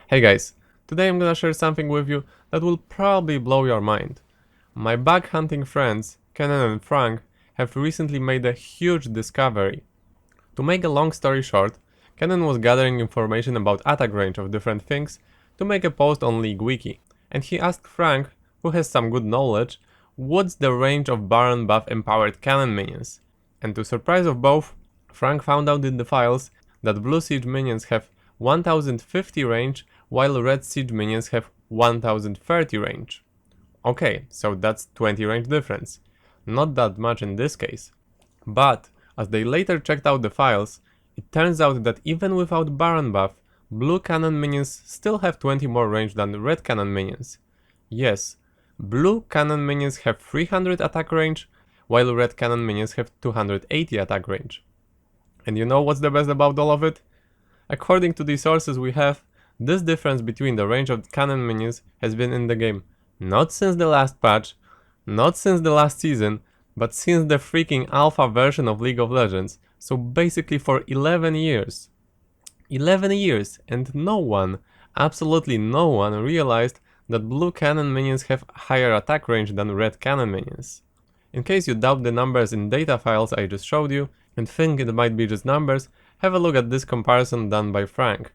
Hey guys, today I'm gonna share something with you that will probably blow your mind. My bug hunting friends, Kenan and Frank, have recently made a huge discovery. To make a long story short, Kenan was gathering information about attack range of different things to make a post on League Wiki, and he asked Frank, who has some good knowledge, what's the range of Baron buff empowered cannon minions. And to surprise of both, Frank found out in the files that blue siege minions have 1050 range while red siege minions have 1030 range. Okay, so that's 20 range difference. Not that much in this case. But, as they later checked out the files, it turns out that even without Baron buff, blue cannon minions still have 20 more range than red cannon minions. Yes, blue cannon minions have 300 attack range, while red cannon minions have 280 attack range. And you know what's the best about all of it? According to the sources we have, this difference between the range of cannon minions has been in the game not since the last patch, not since the last season, but since the freaking alpha version of League of Legends, so basically for 11 years. 11 years, and no one, absolutely no one, realized that blue cannon minions have higher attack range than red cannon minions. In case you doubt the numbers in data files I just showed you, and think it might be just numbers, have a look at this comparison done by Frank.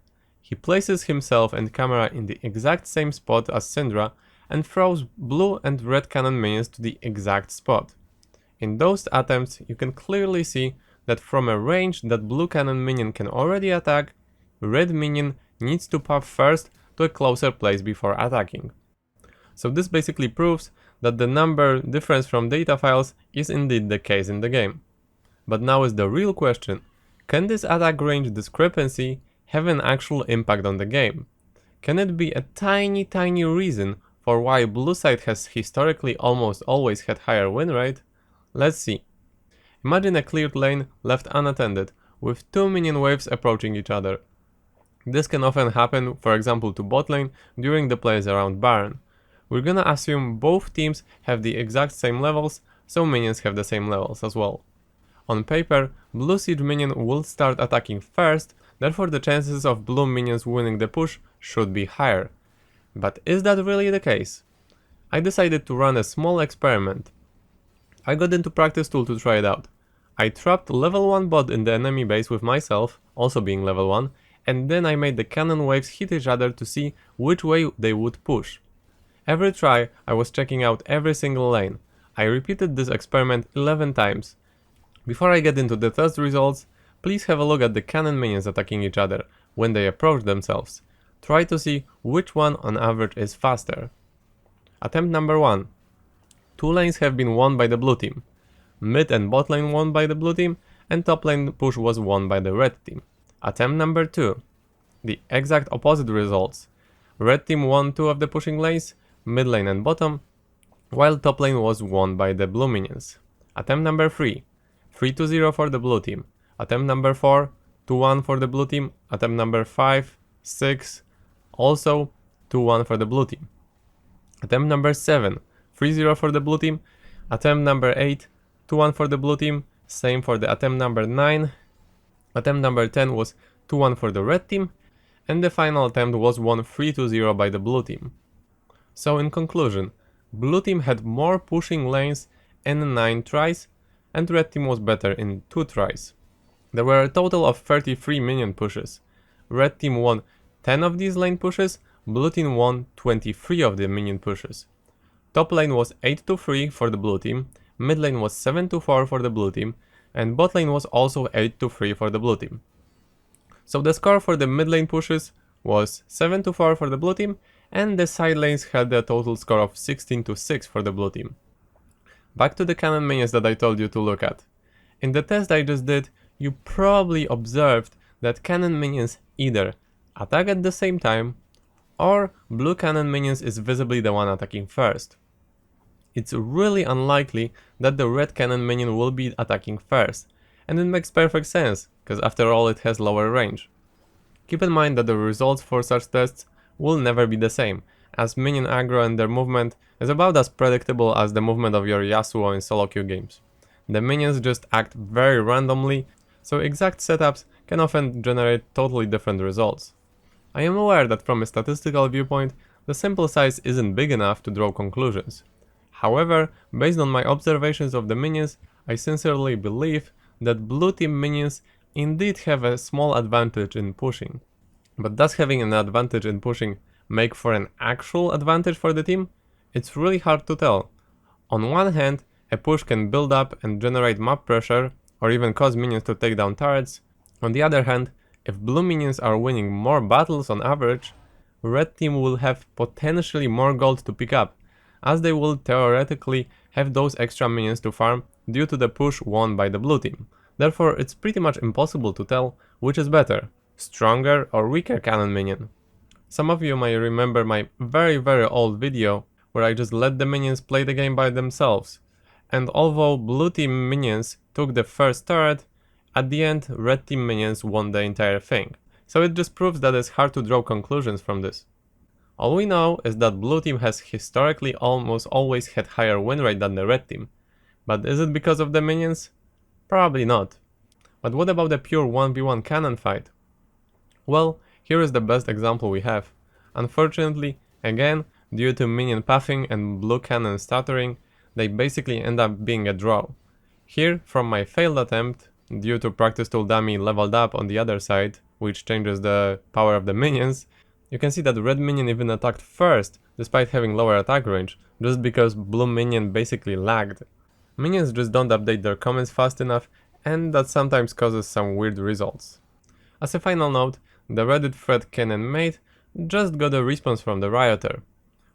He places himself and camera in the exact same spot as Syndra and throws blue and red cannon minions to the exact spot. In those attempts, you can clearly see that from a range that blue cannon minion can already attack, red minion needs to pop first to a closer place before attacking. So this basically proves that the number difference from data files is indeed the case in the game. But now is the real question: can this attack range discrepancy have an actual impact on the game? Can it be a tiny reason for why blue side has historically almost always had higher win rate? Let's see. Imagine a cleared lane left unattended, with two minion waves approaching each other. This can often happen, for example, to bot lane during the plays around Baron. We're gonna assume both teams have the exact same levels, so minions have the same levels as well. On paper, blue siege minion will start attacking first, therefore the chances of blue minions winning the push should be higher. But is that really the case? I decided to run a small experiment. I got into practice tool to try it out. I trapped level 1 bot in the enemy base with myself, also being level 1, and then I made the cannon waves hit each other to see which way they would push. Every try, I was checking out every single lane. I repeated this experiment 11 times. Before I get into the test results, please have a look at the cannon minions attacking each other when they approach themselves. Try to see which one on average is faster. Attempt number 1. Two lanes have been won by the blue team. Mid and bot lane won by the blue team, and top lane push was won by the red team. Attempt number 2. The exact opposite results. Red team won 2 of the pushing lanes, mid lane and bottom, while top lane was won by the blue minions. Attempt number 3. 3-0 for the blue team. Attempt number 4, 2-1 for the blue team. Attempt number 5, 6, also 2-1 for the blue team. Attempt number 7, 3-0 for the blue team. Attempt number 8, 2-1 for the blue team. Same for the attempt number 9. Attempt number 10 was 2-1 for the red team. And the final attempt was won 3-0 by the blue team. So in conclusion, blue team had more pushing lanes in 9 tries, and red team was better in 2 tries. There were a total of 33 minion pushes. Red team won 10 of these lane pushes, blue team won 23 of the minion pushes. Top lane was 8-3 for the blue team, mid lane was 7-4 for the blue team, and bot lane was also 8-3 for the blue team. So the score for the mid lane pushes was 7-4 for the blue team, and the side lanes had a total score of 16-6 for the blue team. Back to the cannon minions that I told you to look at. In the test I just did, you probably observed that cannon minions either attack at the same time, or blue cannon minions is visibly the one attacking first. It's really unlikely that the red cannon minion will be attacking first, and it makes perfect sense, because after all it has lower range. Keep in mind that the results for such tests will never be the same, as minion aggro and their movement is about as predictable as the movement of your Yasuo in solo queue games. The minions just act very randomly, so exact setups can often generate totally different results. I am aware that from a statistical viewpoint, the sample size isn't big enough to draw conclusions. However, based on my observations of the minions, I sincerely believe that blue team minions indeed have a small advantage in pushing. But does having an advantage in pushing make for an actual advantage for the team? It's really hard to tell. On one hand, a push can build up and generate map pressure, or even cause minions to take down turrets. On the other hand, if blue minions are winning more battles on average, red team will have potentially more gold to pick up, as they will theoretically have those extra minions to farm due to the push won by the blue team. Therefore, it's pretty much impossible to tell which is better, stronger or weaker cannon minion. Some of you may remember my very old video where I just let the minions play the game by themselves. And although blue team minions took the first turret, at the end red team minions won the entire thing. So it just proves that it's hard to draw conclusions from this. All we know is that blue team has historically almost always had higher win rate than the red team. But is it because of the minions? Probably not. But what about the pure 1v1 cannon fight? Well, here is the best example we have. Unfortunately, again, due to minion pathing and blue cannon stuttering, they basically end up being a draw. Here, from my failed attempt, due to practice tool dummy leveled up on the other side, which changes the power of the minions, you can see that red minion even attacked first, despite having lower attack range, just because blue minion basically lagged. Minions just don't update their comments fast enough, and that sometimes causes some weird results. As a final note, the Reddit thread Cannon Mate just got a response from the Rioter.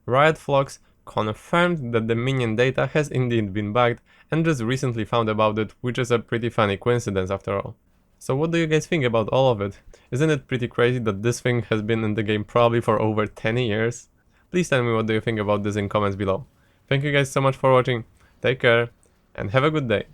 Riot Vlogs confirmed that the minion data has indeed been bugged and just recently found about it, which is a pretty funny coincidence after all. So what do you guys think about all of it? Isn't it pretty crazy that this thing has been in the game probably for over 10 years? Please tell me what do you think about this in comments below. Thank you guys so much for watching, take care, and have a good day.